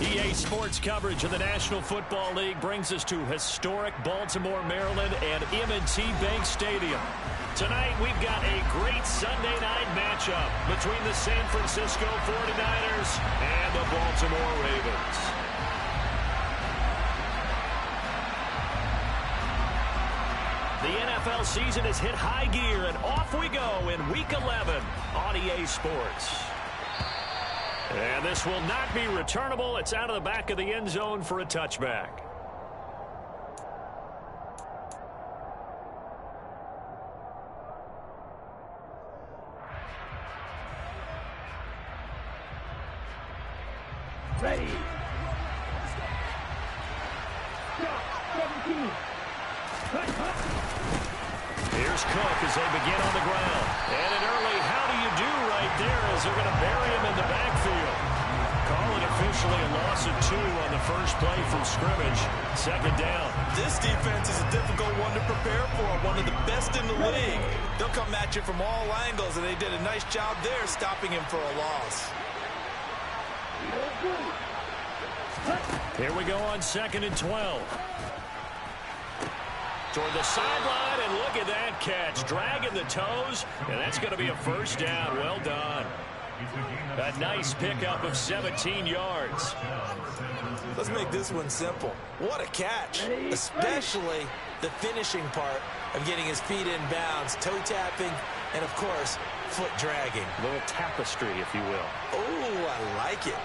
EA Sports coverage of the National Football League brings us to historic Baltimore, Maryland and M&T Bank Stadium. Tonight, we've got a great Sunday night matchup between the San Francisco 49ers and the Baltimore Ravens. The NFL season has hit high gear, and off we go in Week 11 on EA Sports. And this will not be returnable. It's out of the back of the end zone for a touchback. Ready. Stop. 17. Here's Cook as they begin on the ground. And an early how do you do right there as they're going to bury him in the backfield. Call it officially a loss of 2 on the first play from scrimmage. Second down. This defense is a difficult one to prepare for, one of the best in the league. They'll come at you from all angles, and they did a nice job there stopping him for a loss. Here we go on 2nd and 12. Toward the sideline, and look at that catch. Dragging the toes, and that's going to be a first down. Well done. A nice pickup of 17 yards. Let's make this one simple. What a catch, especially the finishing part of getting his feet in bounds, toe tapping, and, of course, foot dragging. A little tapestry, if you will. Oh, I like it.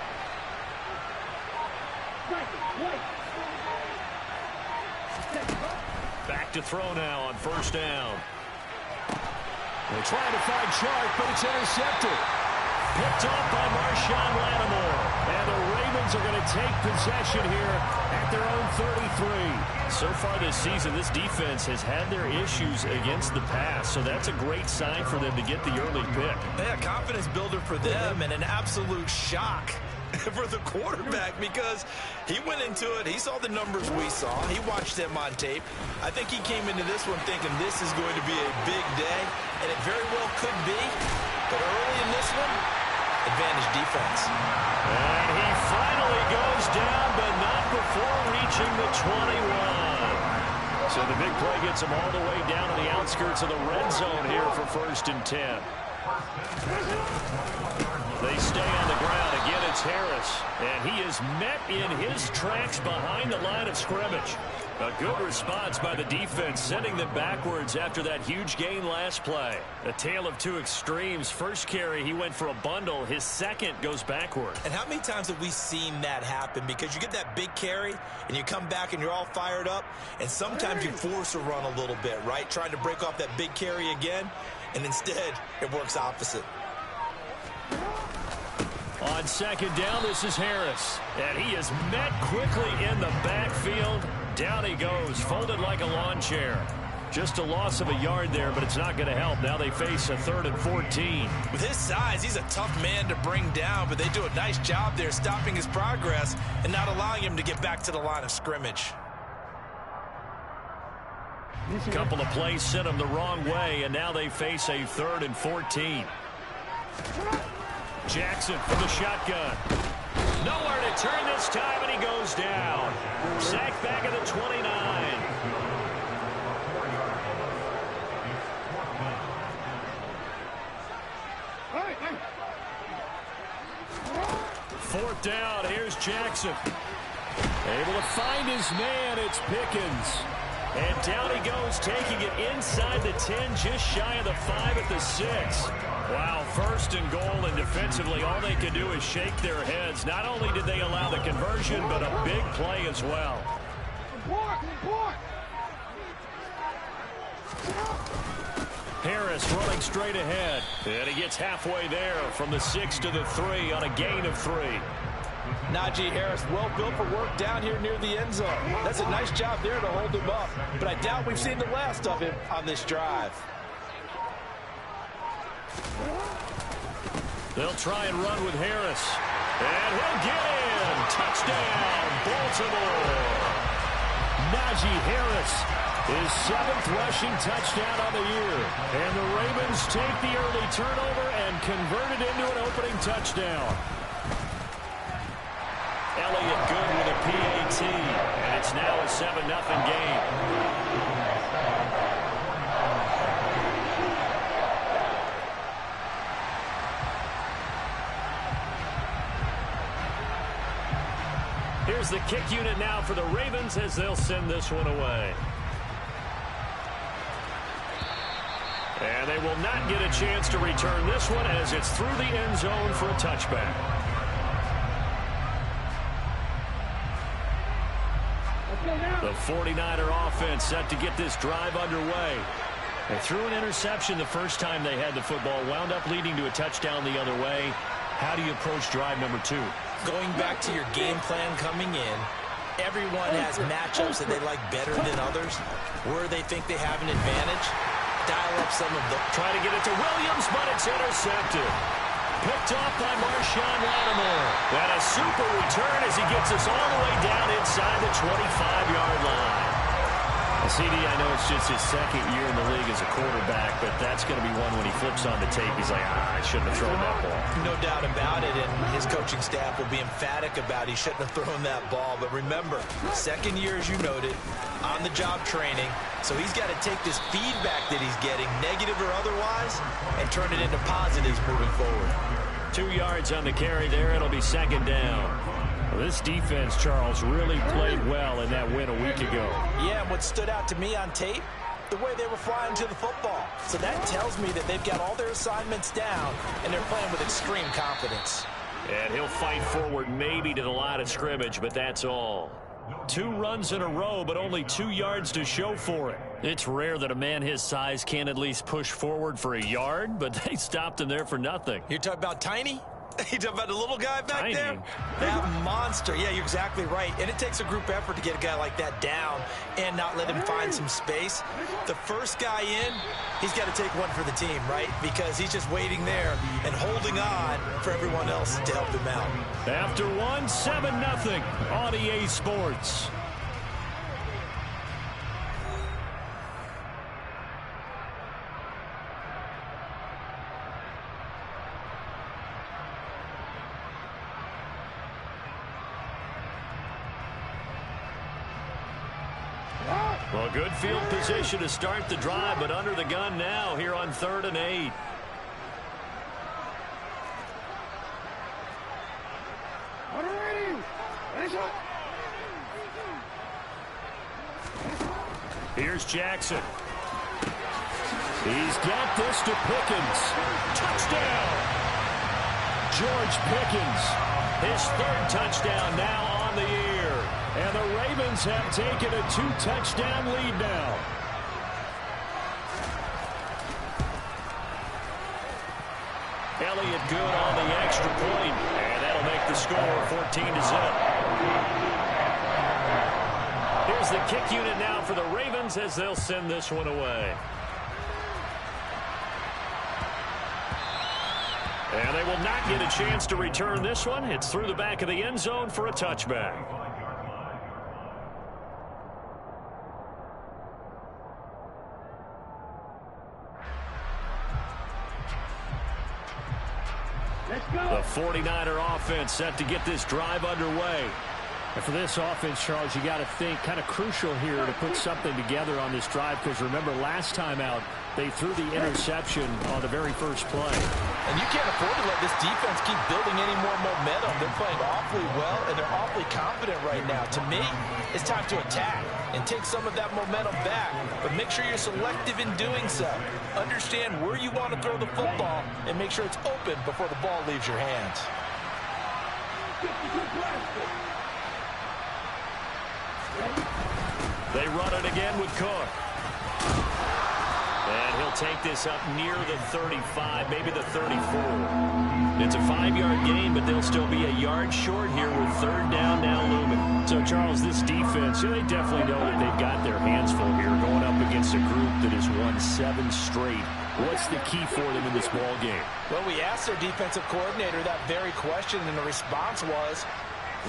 Back to throw now on first down. They're trying to find Chark, but it's intercepted. Picked off by Marshawn Lattimore. And the Ravens are going to take possession here at their own 33. So far this season, this defense has had their issues against the pass. So that's a great sign for them to get the early pick. Yeah, confidence builder for them and an absolute shock for the quarterback because he went into it. He saw the numbers we saw. He watched them on tape. I think he came into this one thinking this is going to be a big day, and it very well could be. But early in this one, advantage defense. And he finally goes down, but not before reaching the 21. So the big play gets him all the way down to the outskirts of the red zone here for 1st and 10. They stay on the ground. Again, it's Harris. And he is met in his tracks behind the line of scrimmage. A good response by the defense, sending them backwards after that huge gain last play. A tale of two extremes. First carry, he went for a bundle. His second goes backward. And how many times have we seen that happen? Because you get that big carry, and you come back, and you're all fired up, and sometimes you force a run a little bit, right? Trying to break off that big carry again, and instead, it works opposite. On 2nd down, this is Harris. And he is met quickly in the backfield. Down he goes, folded like a lawn chair. Just a loss of a yard there, but it's not going to help. Now they face a 3rd and 14. With his size, he's a tough man to bring down, but they do a nice job there stopping his progress and not allowing him to get back to the line of scrimmage. A couple of plays sent him the wrong way, and now they face a 3rd and 14. Jackson from the shotgun. Nowhere to turn this time, and he goes down. Sacked back at the 29. Fourth down, here's Jackson. Able to find his man, it's Pickens. And down he goes, taking it inside the 10, just shy of the 5 at the 6. Wow, 1st and goal, and defensively all they can do is shake their heads. Not only did they allow the conversion, but a big play as well. Harris running straight ahead. And he gets halfway there from the 6 to the 3 on a gain of 3. Najee Harris, well built for work down here near the end zone. That's a nice job there to hold him up. But I doubt we've seen the last of him on this drive. They'll try and run with Harris. And he'll get in. Touchdown, Baltimore. Najee Harris, his 7th rushing touchdown on the year. And the Ravens take the early turnover and convert it into an opening touchdown. Elliott PAT, and it's now a 7-0 game. Here's the kick unit now for the Ravens as they'll send this one away. And they will not get a chance to return this one as it's through the end zone for a touchback. The 49er offense set to get this drive underway. They threw an interception the first time they had the football, wound up leading to a touchdown the other way. How do you approach drive number 2? Going back to your game plan coming in, everyone has matchups that they like better than others, where they think they have an advantage. Dial up some of them. Try to get it to Williams, but it's intercepted. Picked off by Marshawn Lattimore. And a super return as he gets us all the way down inside the 25-yard line. CD, I know it's just his second year in the league as a quarterback, but that's going to be one when he flips on the tape. He's like, I shouldn't have thrown that ball. No doubt about it, and his coaching staff will be emphatic about he shouldn't have thrown that ball. But remember, second year, as you noted, on-the-job training, so he's got to take this feedback that he's getting, negative or otherwise, and turn it into positives moving forward. 2 yards on the carry there. It'll be second down. Well, this defense, Charles, really played well in that win a week ago. Yeah, and what stood out to me on tape, the way they were flying to the football. So that tells me that they've got all their assignments down, and they're playing with extreme confidence. And he'll fight forward maybe to the line of scrimmage, but that's all. 2 runs in a row, but only 2 yards to show for it. It's rare that a man his size can't at least push forward for a yard, but they stopped him there for nothing. You're talking about Tiny? You talking about the little guy back Tiny. there? That monster. Yeah, you're exactly right. And it takes a group effort to get a guy like that down and not let him find some space. The first guy in, he's got to take one for the team, right? Because he's just waiting there and holding on for everyone else to help him out. After 1, 7-0 on EA Sports. Well, good field position to start the drive, but under the gun now here on 3rd and 8. Here's Jackson. He's got this to Pickens. Touchdown! George Pickens, his 3rd touchdown now on the year. And the Ravens have taken a 2-touchdown lead now. Elliott good on the extra point, and that'll make the score 14-0. Here's the kick unit now for the Ravens as they'll send this one away. And they will not get a chance to return this one. It's through the back of the end zone for a touchback. The 49er offense set to get this drive underway. And for this offense, Charles, you got to think kind of crucial here to put something together on this drive, because remember last time out they threw the interception on the very first play. And you can't afford to let this defense keep building any more momentum. They're playing awfully well, and they're awfully confident right now. To me, it's time to attack and take some of that momentum back. But make sure you're selective in doing so. Understand where you want to throw the football and make sure it's open before the ball leaves your hands. They run it again with Cook. And he'll take this up near the 35, maybe the 34. It's a 5-yard gain, but they'll still be a yard short here with 3rd down now looming. So, Charles, this defense, they definitely know that they've got their hands full here going up against a group that has won 7 straight. What's the key for them in this ball game? Well, we asked their defensive coordinator that very question, and the response was,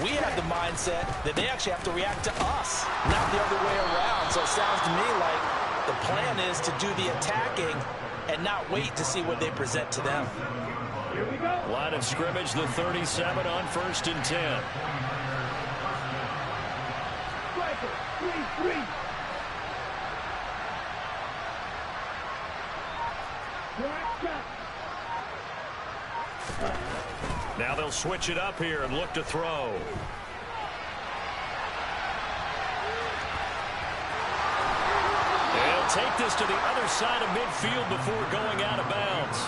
we have the mindset that they actually have to react to us, not the other way around. So it sounds to me like the plan is to do the attacking and not wait to see what they present to them. Line of scrimmage, the 37 on 1st and 10. 3. Now they'll switch it up here and look to throw. They'll take this to the other side of midfield before going out of bounds.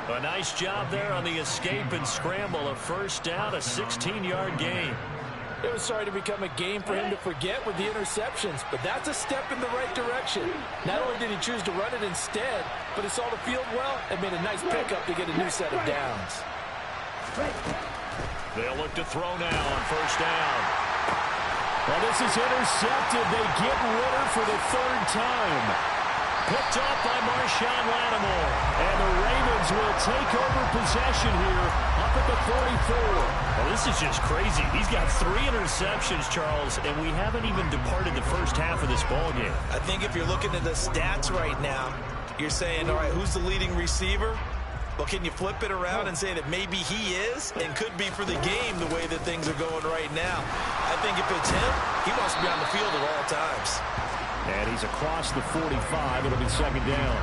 A nice job there on the escape and scramble. A first down, a 16-yard gain. It was starting to become a game for him to forget with the interceptions, but that's a step in the right direction. Not only did he choose to run it instead, but he saw the field well and made a nice pickup to get a new set of downs. They'll look to throw now on first down. Well, this is intercepted. They get Ritter for the third time. Picked off by Marshawn Lattimore. And the Ravens will take over possession here up at the 44. Well, this is just crazy. He's got 3 interceptions, Charles, and we haven't even departed the first half of this ballgame. I think if you're looking at the stats right now, you're saying, all right, who's the leading receiver? Well, can you flip it around and say that maybe he is and could be for the game the way that things are going right now? I think if it's him, he wants to be on the field at all times. And he's across the 45. It'll be second down.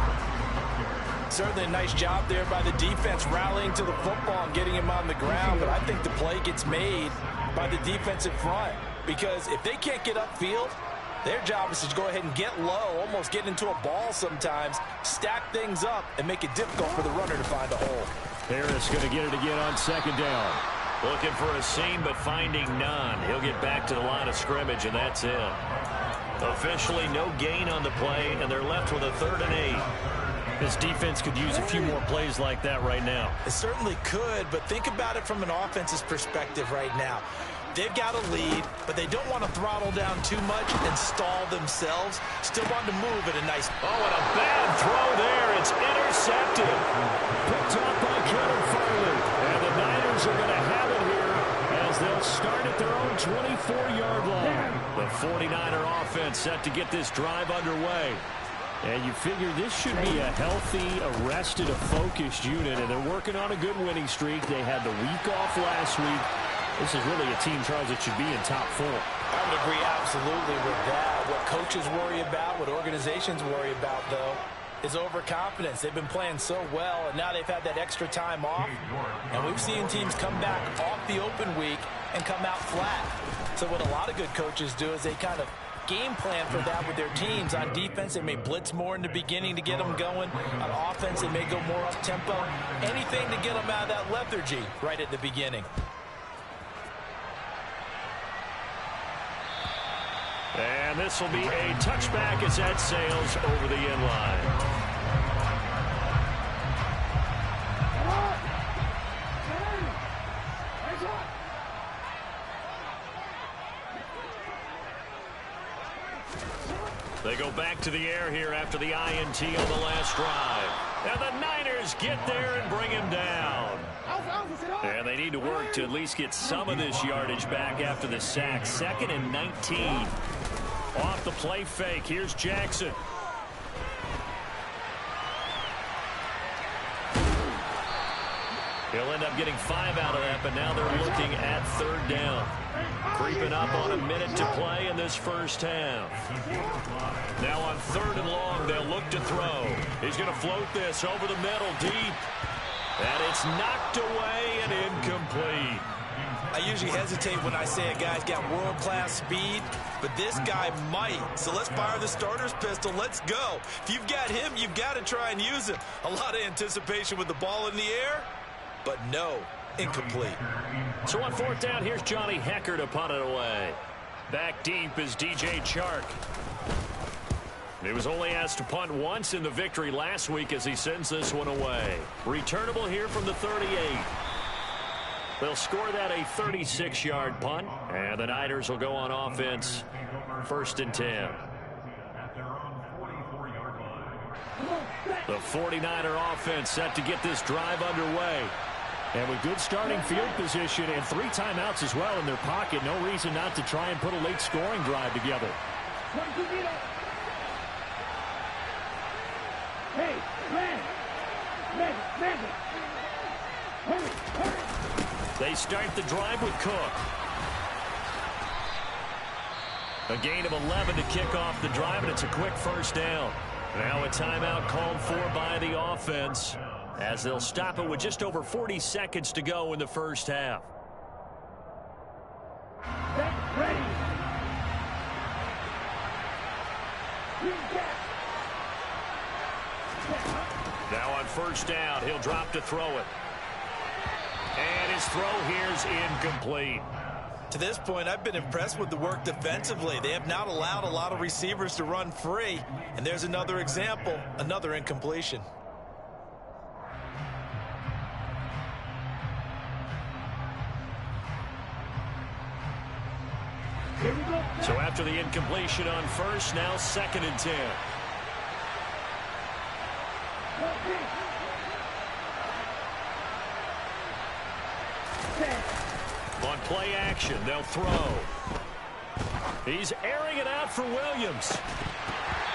Certainly a nice job there by the defense rallying to the football and getting him on the ground, but I think the play gets made by the defensive front because if they can't get upfield, their job is to go ahead and get low, almost get into a ball sometimes, stack things up, and make it difficult for the runner to find a hole. Harris going to get it again on second down. Looking for a seam, but finding none. He'll get back to the line of scrimmage, and that's it. Officially no gain on the play, and they're left with a 3rd and 8. This defense could use a few more plays like that right now. It certainly could, but think about it from an offense's perspective right now. They've got a lead, but they don't want to throttle down too much and stall themselves. Still want to move at a nice... Oh, and a bad throw there. It's intercepted. Picked up by Kevin Farley. And the Niners are going to have it here as they'll start at their own 24-yard line. The 49er offense set to get this drive underway. And you figure this should be a healthy, arrested, a focused unit, and they're working on a good winning streak. They had the week off last week. This is really a team, Charles, that should be in top 4. I would agree absolutely with that. What coaches worry about, what organizations worry about, though, is overconfidence. They've been playing so well, and now they've had that extra time off. And we've seen teams come back off the open week and come out flat. So what a lot of good coaches do is they kind of game plan for that with their teams. On defense, they may blitz more in the beginning to get them going. On offense, they may go more up-tempo. Anything to get them out of that lethargy right at the beginning. And this will be a touchback as that sails over the end line. They go back to the air here after the INT on the last drive. And the Niners get there and bring him down. And they need to work to at least get some of this yardage back after the sack. 2nd and 19. Off the play fake. Here's Jackson. He'll end up getting 5 out of that, but now they're looking at 3rd down. Creeping up on a minute to play in this first half. Now on 3rd and long, they'll look to throw. He's going to float this over the middle deep. And it's knocked away and incomplete. I usually hesitate when I say a guy's got world-class speed, but this guy might. So let's fire the starter's pistol. Let's go. If you've got him, you've got to try and use him. A lot of anticipation with the ball in the air, but no, incomplete. So on 4th down, here's Johnny Hekker to punt it away. Back deep is DJ Chark. He was only asked to punt once in the victory last week as he sends this one away. Returnable here from the 38. They'll score that a 36-yard punt, and the Niners will go on offense 1st and 10. The 49er offense set to get this drive underway. And with good starting field position and 3 timeouts as well in their pocket, no reason not to try and put a late scoring drive together. Hey, man! Hurry! They start the drive with Cook. A gain of 11 to kick off the drive, and it's a quick first down. Now a timeout called for by the offense as they'll stop it with just over 40 seconds to go in the first half. Set, ready. Now on first down, he'll drop to throw it. And his throw here's incomplete. To this point, I've been impressed with the work defensively. They have not allowed a lot of receivers to run free. And there's another example, another incompletion. Here we go. So after the incompletion on first, now 2nd and 10. On play action, they'll throw. He's airing it out for Williams.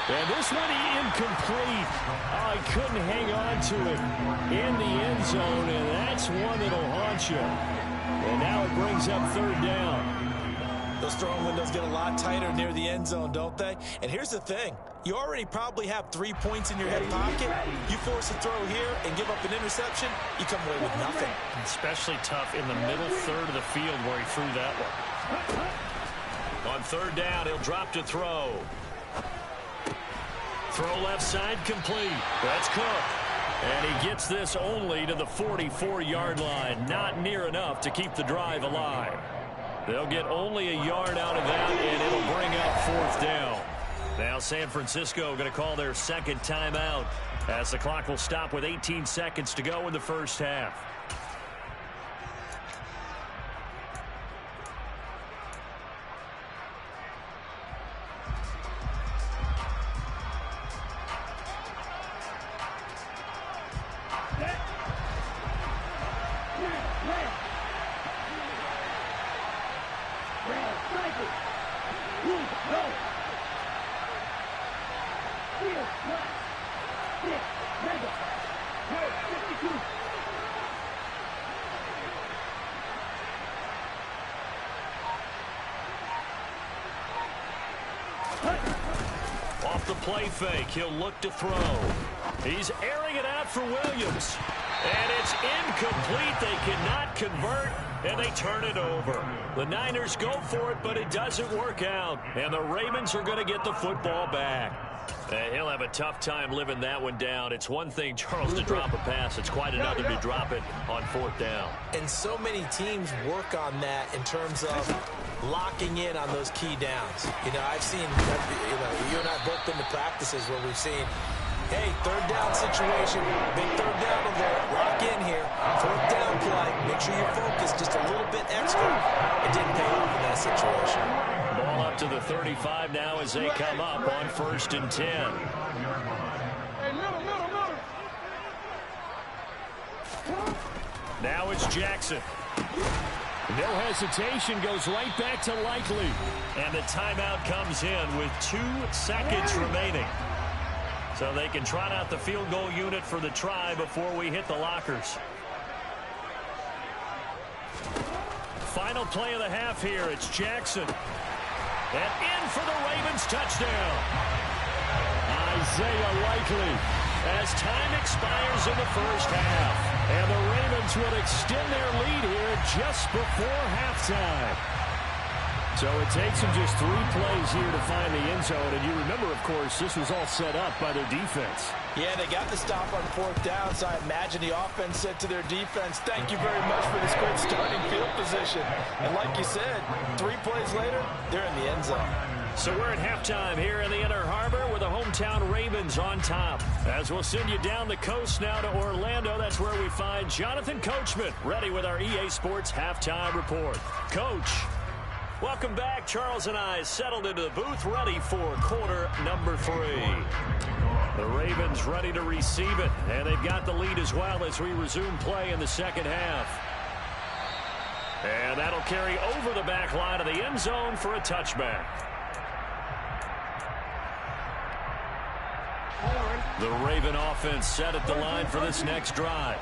And this one incomplete. Oh, he couldn't hang on to it in the end zone, and that's one that'll haunt you. And now it brings up 3rd down. Those throwing windows get a lot tighter near the end zone, don't they? And here's the thing. You already probably have 3 points in your hip pocket. You force a throw here and give up an interception, you come away with nothing. Especially tough in the middle third of the field where he threw that one. On 3rd down, he'll drop to throw. Throw left side complete. That's Cook. And he gets this only to the 44-yard line. Not near enough to keep the drive alive. They'll get only a yard out of that, and it'll bring up 4th down. Now San Francisco going to call their 2nd timeout as the clock will stop with 18 seconds to go in the first half. Off the play fake, he'll look to throw. He's airing it out for Williams. And it's incomplete. They cannot convert, and they turn it over. The Niners go for it, but it doesn't work out. And the Ravens are going to get the football back. He'll have a tough time living that one down. It's one thing, Charles, to drop a pass. It's quite another to drop it on 4th down. And so many teams work on that in terms of locking in on those key downs. You know, I've seen, you and I both been to practices where we've seen, hey, 3rd down situation, big 3rd down alert, lock in here, 4th down play, make sure you focus just a little bit extra. It didn't pay off in that situation. Ball up to the 35 now as they come up on 1st and 10. Hey, middle. Now it's Jackson. No hesitation, goes right back to Likely. And the timeout comes in with 2 seconds remaining. So they can trot out the field goal unit for the try before we hit the lockers. Final play of the half here. It's Jackson. And in for the Ravens touchdown. Isaiah Likely as time expires in the first half. And the Ravens will extend their lead here just before halftime. So it takes them just 3 plays here to find the end zone. And you remember, of course, this was all set up by their defense. Yeah, they got the stop on 4th down, so I imagine the offense said to their defense, thank you very much for this great starting field position. And like you said, 3 plays later, they're in the end zone. So we're at halftime here in the Inner Harbor with the hometown Ravens on top. As we'll send you down the coast now to Orlando, that's where we find Jonathan Coachman ready with our EA Sports Halftime Report. Coach, welcome back. Charles and I settled into the booth ready for quarter number 3. The Ravens ready to receive it, and they've got the lead as well as we resume play in the second half. And that'll carry over the back line of the end zone for a touchback. The Raven offense set at the line for this next drive.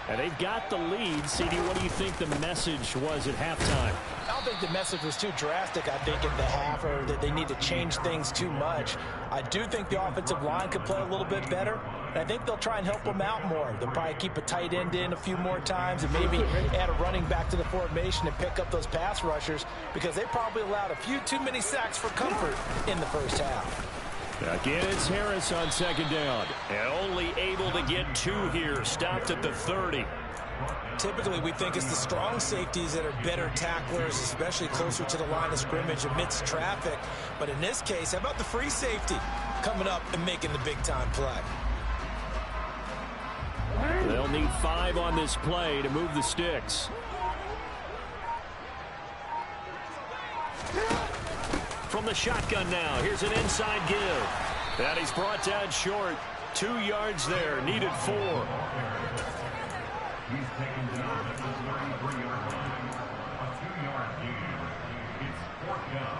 And they've got the lead. CD, what do you think the message was at halftime? I don't think the message was too drastic, I think, at the half, or that they need to change things too much. I do think the offensive line could play a little bit better, and I think they'll try and help them out more. They'll probably keep a tight end in a few more times and maybe add a running back to the formation and pick up those pass rushers, because they probably allowed a few too many sacks for comfort in the first half. Again, it's Harris on second down. And only able to get 2 here. Stopped at the 30. Typically, we think it's the strong safeties that are better tacklers, especially closer to the line of scrimmage amidst traffic. But in this case, how about the free safety coming up and making the big-time play? They'll need 5 on this play to move the sticks. From the shotgun now, here's an inside give. And he's brought down short. 2 yards there, needed 4. He's taken down at the 33-yard line. A 2-yard gain. It's 4th down.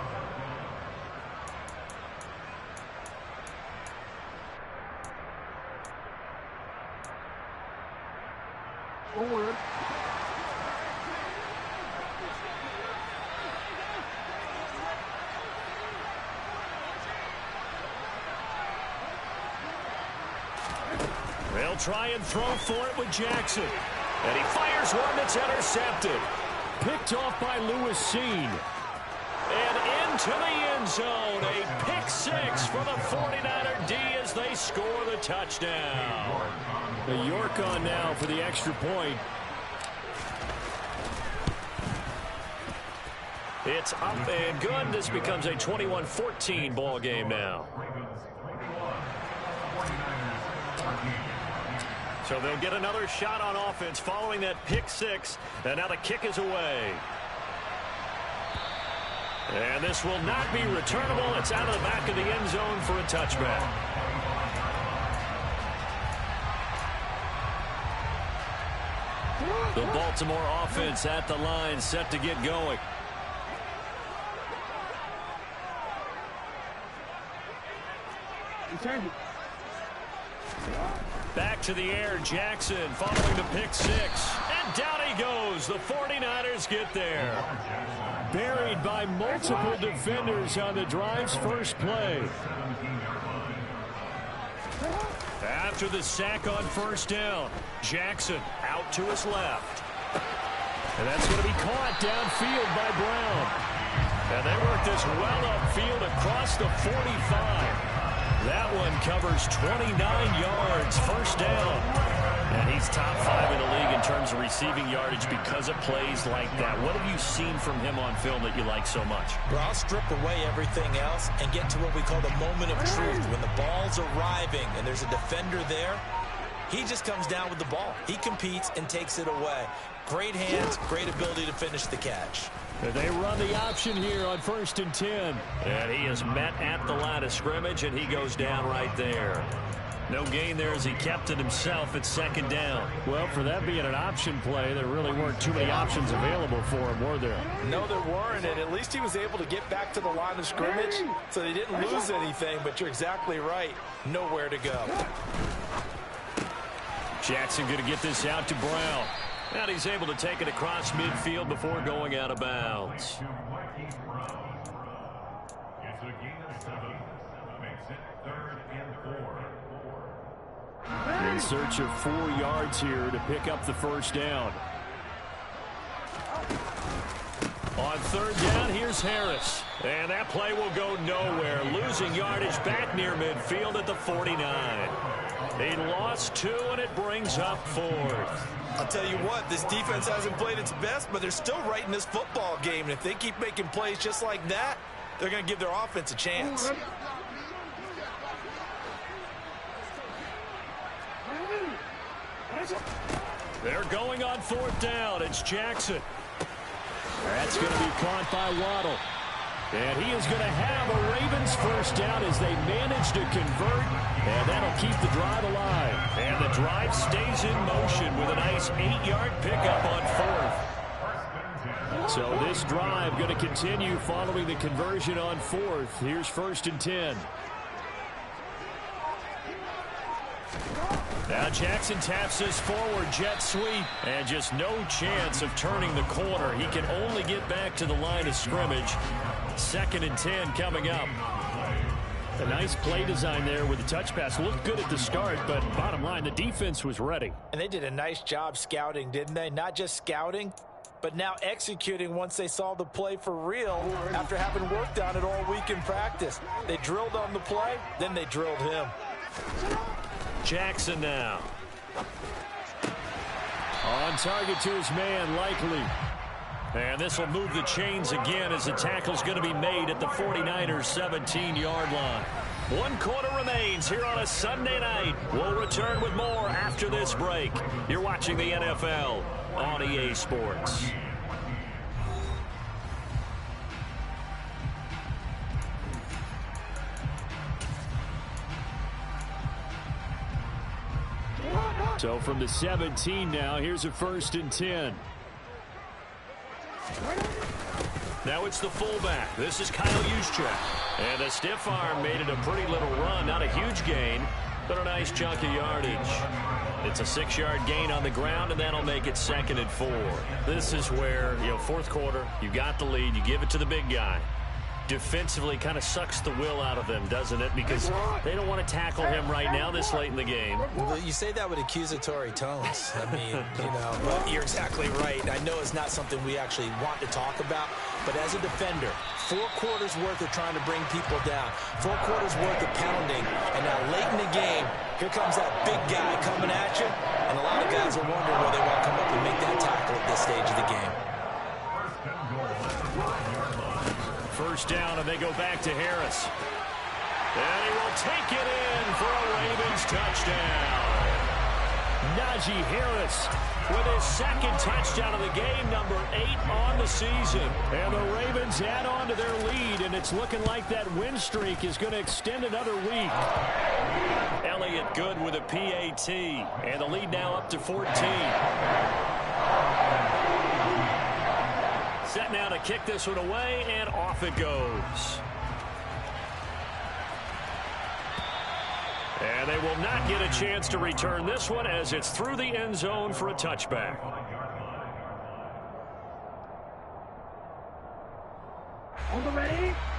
Forward. They'll try and throw for it with Jackson. And he fires one that's intercepted. Picked off by Lewis Cine. And into the end zone. A pick 6 for the 49er D as they score the touchdown. The York on now for the extra point. It's up and good. This becomes a 21-14 ball game now. So they'll get another shot on offense following that pick 6. And now the kick is away. And this will not be returnable. It's out of the back of the end zone for a touchback. The Baltimore offense at the line, set to get going. Back to the air, Jackson following the pick 6. And down he goes. The 49ers get there. Buried by multiple defenders on the drive's first play. After the sack on first down, Jackson out to his left. And that's going to be caught downfield by Brown. And they work this well upfield across the 45. That one covers 29 yards, first down. And he's top 5 in the league in terms of receiving yardage because of plays like that. What have you seen from him on film that you like so much? Well, I'll strip away everything else and get to what we call the moment of truth. When the ball's arriving and there's a defender there, he just comes down with the ball. He competes and takes it away. Great hands, great ability to finish the catch. And they run the option here on 1st and 10. And he is met at the line of scrimmage, and he goes down right there. No gain there as he kept it himself at 2nd down. Well, for that being an option play, there really weren't too many options available for him, were there? No, there weren't, and at least he was able to get back to the line of scrimmage, so they didn't lose anything, but you're exactly right. Nowhere to go. Jackson going to get this out to Brown. And he's able to take it across midfield before going out of bounds. In search of 4 yards here to pick up the first down. On 3rd down, here's Harris. And that play will go nowhere. Losing yardage back near midfield at the 49. He lost 2, and it brings up 4th. I'll tell you what, this defense hasn't played its best, but they're still right in this football game. And if they keep making plays just like that, they're going to give their offense a chance. They're going on 4th down. It's Jackson. That's going to be caught by Waddle. And he is going to have a Ravens first down as they manage to convert. And that'll keep the drive alive. And the drive stays in motion with a nice 8-yard pickup on 4th. So this drive going to continue following the conversion on 4th. Here's 1st and 10. Now Jackson taps this forward jet sweep, and just no chance of turning the corner. He can only get back to the line of scrimmage. 2nd and 10 coming up. A nice play design there with the touch pass. Looked good at the start, but bottom line, the defense was ready. And they did a nice job scouting, didn't they? Not just scouting, but now executing once they saw the play for real after having worked on it all week in practice. They drilled on the play, then they drilled him. Jackson now. On target to his man, Likely. And this will move the chains again as the tackle's going to be made at the 49ers 17-yard line. 1 quarter remains here on a Sunday night. We'll return with more after this break. You're watching the NFL on EA Sports. So from the 17 now, here's a 1st and 10. Now it's the fullback. This is Kyle Juszczyk. And a stiff arm made it a pretty little run. Not a huge gain, but a nice chunk of yardage. It's a 6-yard gain on the ground, and that'll make it 2nd and 4. This is where, 4th quarter, you got the lead, you give it to the big guy. Defensively kind of sucks the will out of them, doesn't it? Because they don't want to tackle him right now this late in the game. Well, you say that with accusatory tones. I mean, but you're exactly right. I know it's not something we actually want to talk about, but as a defender, 4 quarters worth of trying to bring people down, 4 quarters worth of pounding, and now late in the game, here comes that big guy coming at you, and a lot of guys are wondering whether they want to come up and make that tackle at this stage of the game. 1st down, and they go back to Harris. And he will take it in for a Ravens touchdown. Najee Harris with his 2nd touchdown of the game, number 8 on the season. And the Ravens add on to their lead, and it's looking like that win streak is going to extend another week. Elliott good with a PAT, and the lead now up to 14. Set now to kick this one away, and off it goes. And they will not get a chance to return this one as it's through the end zone for a touchback.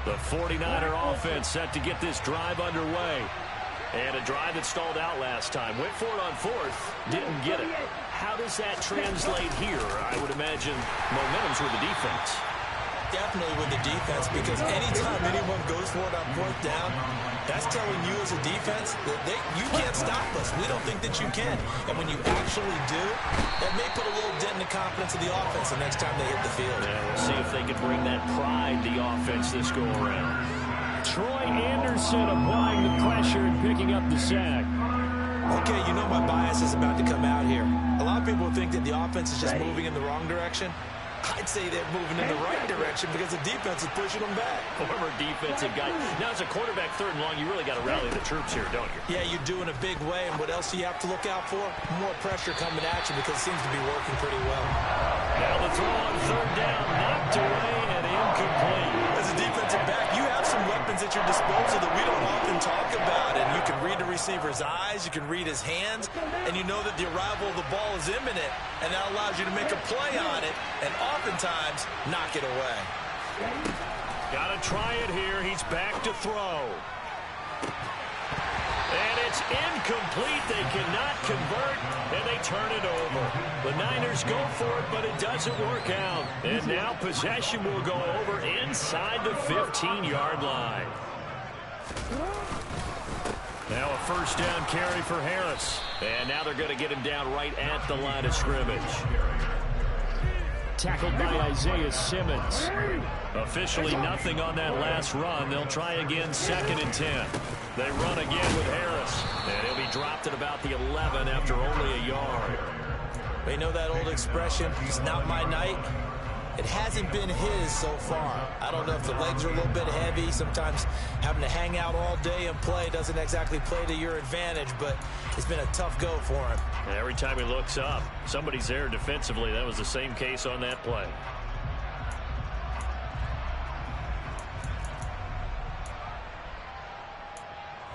The 49er offense set to get this drive underway. And a drive that stalled out last time. Went for it on 4th, didn't get it. How does that translate here? I would imagine momentum's with the defense. Definitely with the defense, because anytime anyone goes for it on 4th down, that's telling you as a defense that you can't stop us. We don't think that you can. And when you actually do, that may put a little dent in the confidence of the offense the next time they hit the field. Yeah, we'll see if they can bring that pride to the offense this go-around. Troy Anderson applying the pressure and picking up the sack. Okay, you know my bias is about to come out here. A lot of people think that the offense is just moving in the wrong direction. I'd say they're moving in the right direction because the defense is pushing them back. Former defensive guy. Now, as a quarterback 3rd and long, you really got to rally the troops here, don't you? Yeah, you do in a big way. And what else do you have to look out for? More pressure coming at you because it seems to be working pretty well. Now the throw on 3rd down, knocked away and incomplete. As a defensive back, you have some weapons at your disposal that we don't often talk about. And you can read the receiver's eyes, you can read his hands, and you know that the arrival of the ball is imminent. And that allows you to make a play on it and oftentimes knock it away. Got to try it here. He's back to throw. And it's incomplete. They cannot convert, and they turn it over. The Niners go for it, but it doesn't work out. And now possession will go over inside the 15-yard line. Now a 1st down carry for Harris. And now they're going to get him down right at the line of scrimmage. Tackled by Isaiah Simmons. Officially nothing on that last run. They'll try again 2nd and 10. They run again with Harris. And he'll be dropped at about the 11 after only a yard. They know that old expression, it's not my night. It hasn't been his so far. I don't know if the legs are a little bit heavy. Sometimes having to hang out all day and play doesn't exactly play to your advantage, but it's been a tough go for him. And every time he looks up, somebody's there defensively. That was the same case on that play.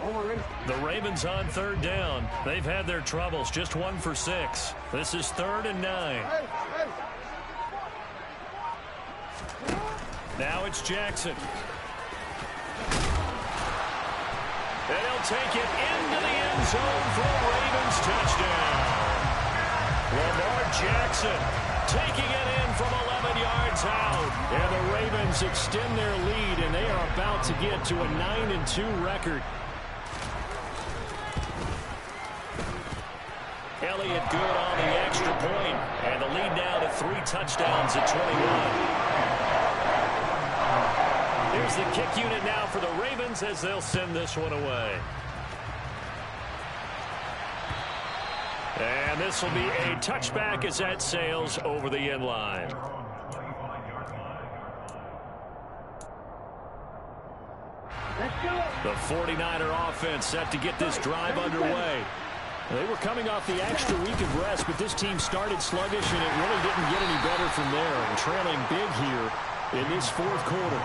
The Ravens on third down. They've had their troubles, just 1 for 6. This is 3rd and 9. Now it's Jackson. And he'll take it into the end zone for a Ravens touchdown. Lamar Jackson taking it in from 11 yards out. And the Ravens extend their lead, and they are about to get to a 9-2 record. Elliott good on the extra point, and the lead now to 3 touchdowns at 21. Here's the kick unit now for the Ravens as they'll send this one away. And this will be a touchback as that sails over the end line. The 49er offense set to get this drive underway. They were coming off the extra week of rest, but this team started sluggish, and it really didn't get any better from there. And trailing big here in this 4th quarter.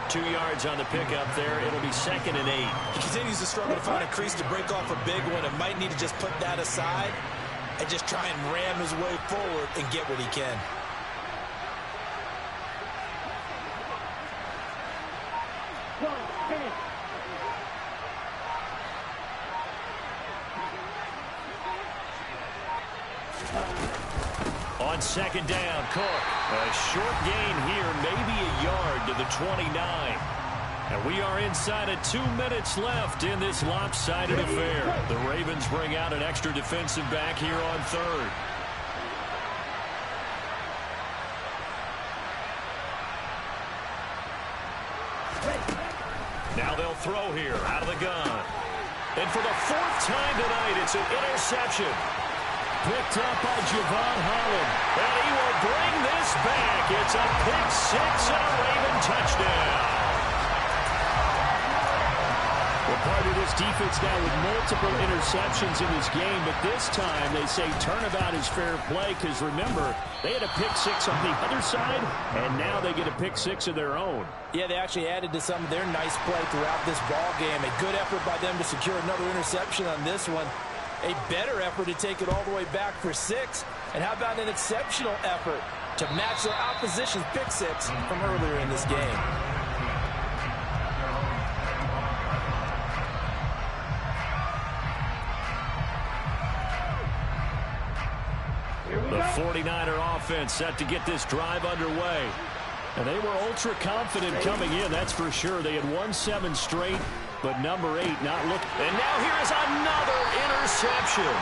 2 yards on the pickup there. It'll be 2nd and 8. He continues to struggle to find a crease to break off a big one, and might need to just put that aside and just try and ram his way forward and get what he can. On 2nd down, Cook. A short gain here, maybe a yard to the 29. And we are inside of 2 minutes left in this lopsided affair. The Ravens bring out an extra defensive back here on 3rd. Now they'll throw here out of the gun. And for the 4th time tonight, it's an interception. Picked up by Javon Holland. And he will bring this back. It's a pick 6 and a Raven touchdown. Well, part of this defense now with multiple interceptions in this game, but this time they say turnabout is fair play because, remember, they had a pick 6 on the other side, and now they get a pick 6 of their own. Yeah, they actually added to some of their nice play throughout this ball game. A good effort by them to secure another interception on this one. A better effort to take it all the way back for 6. And how about an exceptional effort to match their opposition's pick 6 from earlier in this game. The 49er offense set to get this drive underway. And they were ultra confident coming in, that's for sure. They had won 7 straight, but number 8 not look. And now here is another interception.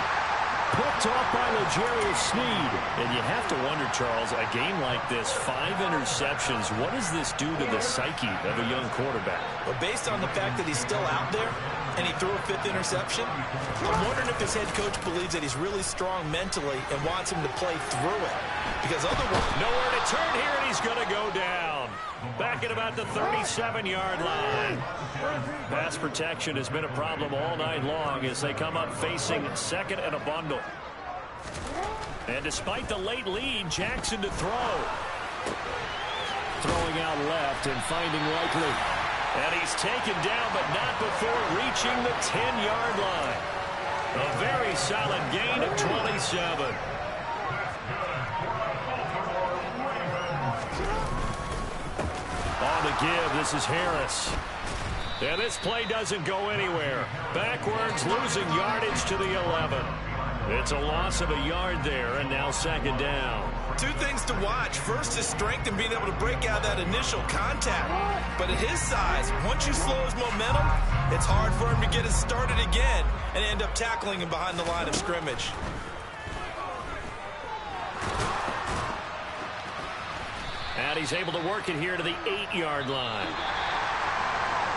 Picked off by L'Jarius Sneed. And you have to wonder, Charles, a game like this, 5 interceptions, what does this do to the psyche of a young quarterback? Well, based on the fact that he's still out there and he threw a 5th interception, I'm wondering if his head coach believes that he's really strong mentally and wants him to play through it. Because otherwise, nowhere to turn here, and he's going to go down. Back at about the 37-yard line. Pass protection has been a problem all night long as they come up facing 2nd and a bundle. And despite the late lead, Jackson to throw. Throwing out left and finding Likely. And he's taken down, but not before reaching the 10-yard line. A very solid gain of 27. On the give, this is Harris. And this play doesn't go anywhere. Backwards, losing yardage to the 11. It's a loss of a yard there, and now 2nd down. 2 things to watch. First, his strength and being able to break out that initial contact. But at his size, once you slow his momentum, it's hard for him to get it started again and end up tackling him behind the line of scrimmage. And he's able to work it here to the 8-yard line.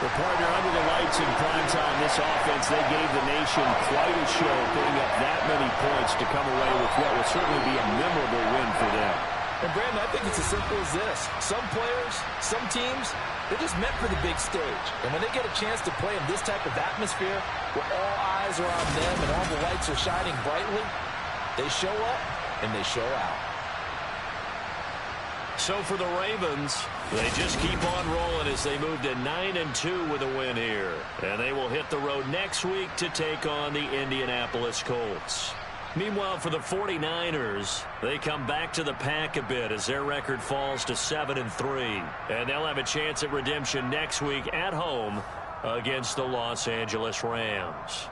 The partner under the lights in primetime, this offense, they gave the nation quite a show, putting up that many points to come away with what will certainly be a memorable win for them. And, Brandon, I think it's as simple as this. Some players, some teams, they're just meant for the big stage. And when they get a chance to play in this type of atmosphere where all eyes are on them and all the lights are shining brightly, they show up and they show out. so for the Ravens, they just keep on rolling as they move to 9-2 with a win here. And they will hit the road next week to take on the Indianapolis Colts. Meanwhile, for the 49ers, they come back to the pack a bit as their record falls to 7-3. And they'll have a chance at redemption next week at home against the Los Angeles Rams.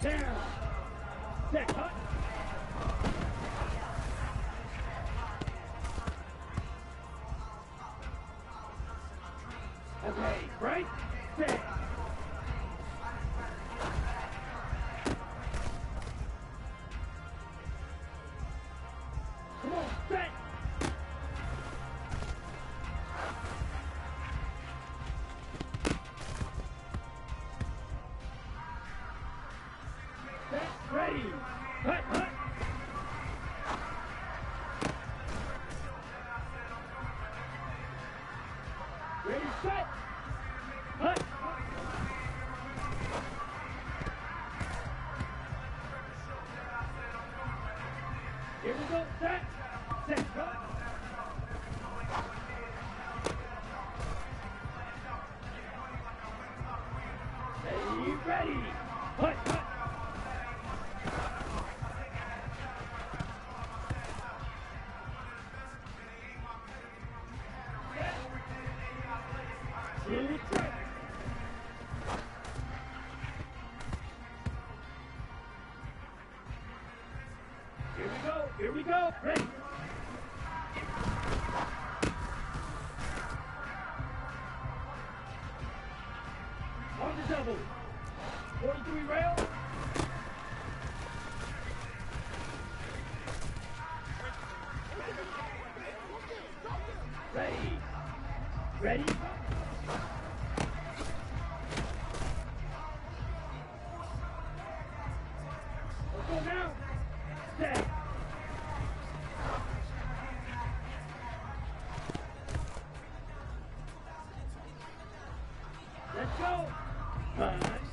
Down. Set. Hut. Okay, right, set. Come on, set. Set, ready. Hut, hut. Ready, set. Hut. Here we go, set. Set, hut. Stay ready. Hut, hut. To the track. Here we go, here we go, ready. On the double. 43 rail. Ready. Ready. Let's go now. Set. Let's go. 5,